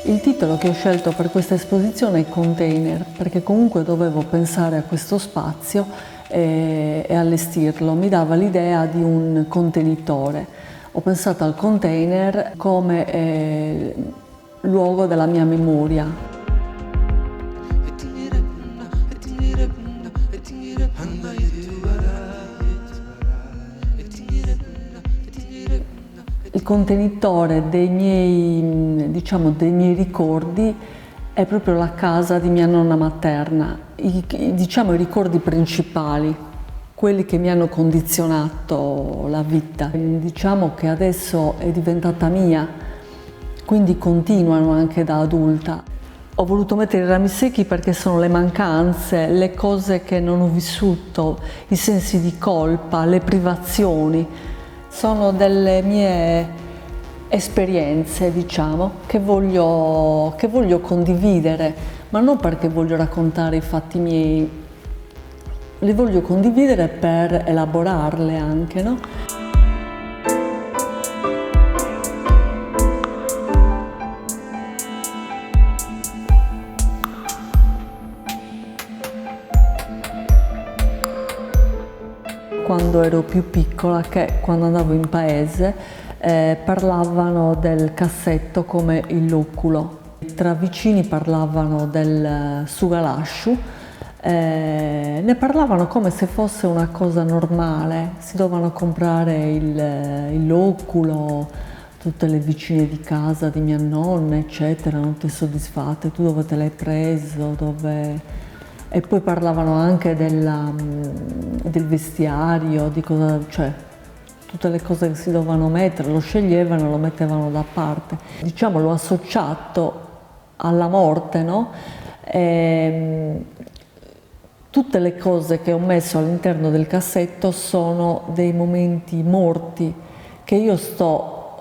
Il titolo che ho scelto per questa esposizione è Container, perché comunque dovevo pensare a questo spazio e allestirlo. Mi dava l'idea di un contenitore. Ho pensato al container come luogo della mia memoria. Il contenitore dei miei ricordi è proprio la casa di mia nonna materna, i ricordi principali, quelli che mi hanno condizionato la vita. Diciamo che adesso è diventata mia, quindi continuano anche da adulta. Ho voluto mettere i rami secchi perché sono le mancanze, le cose che non ho vissuto, i sensi di colpa, le privazioni. Sono delle mie esperienze, che voglio condividere, ma non perché voglio raccontare i fatti miei, le voglio condividere per elaborarle anche, no? Quando ero più piccola, che quando andavo in paese, parlavano del cassetto come il locculo. Tra vicini parlavano del sugalasciu, ne parlavano come se fosse una cosa normale. Si dovevano comprare il locculo, tutte le vicine di casa di mia nonna, eccetera, non tutte soddisfatte. Tu dove te l'hai preso? Dove... E poi parlavano anche del vestiario, di cosa, cioè tutte le cose che si dovevano mettere, lo sceglievano e lo mettevano da parte. Diciamo, l'ho associato alla morte, no? Tutte le cose che ho messo all'interno del cassetto sono dei momenti morti che io sto,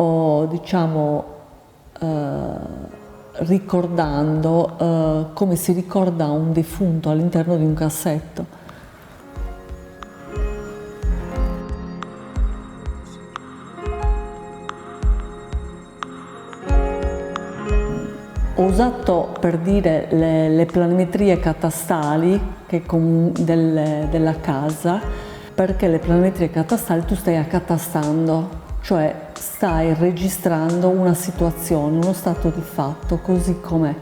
ricordando come si ricorda un defunto all'interno di un cassetto. Ho usato per dire le planimetrie catastali della casa, perché le planimetrie catastali tu stai accatastando, cioè stai registrando una situazione, uno stato di fatto così com'è,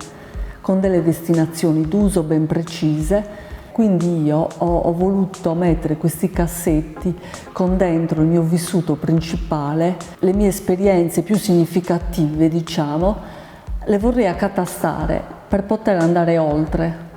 con delle destinazioni d'uso ben precise. Quindi io ho voluto mettere questi cassetti con dentro il mio vissuto principale, le mie esperienze più significative, le vorrei accatastare per poter andare oltre.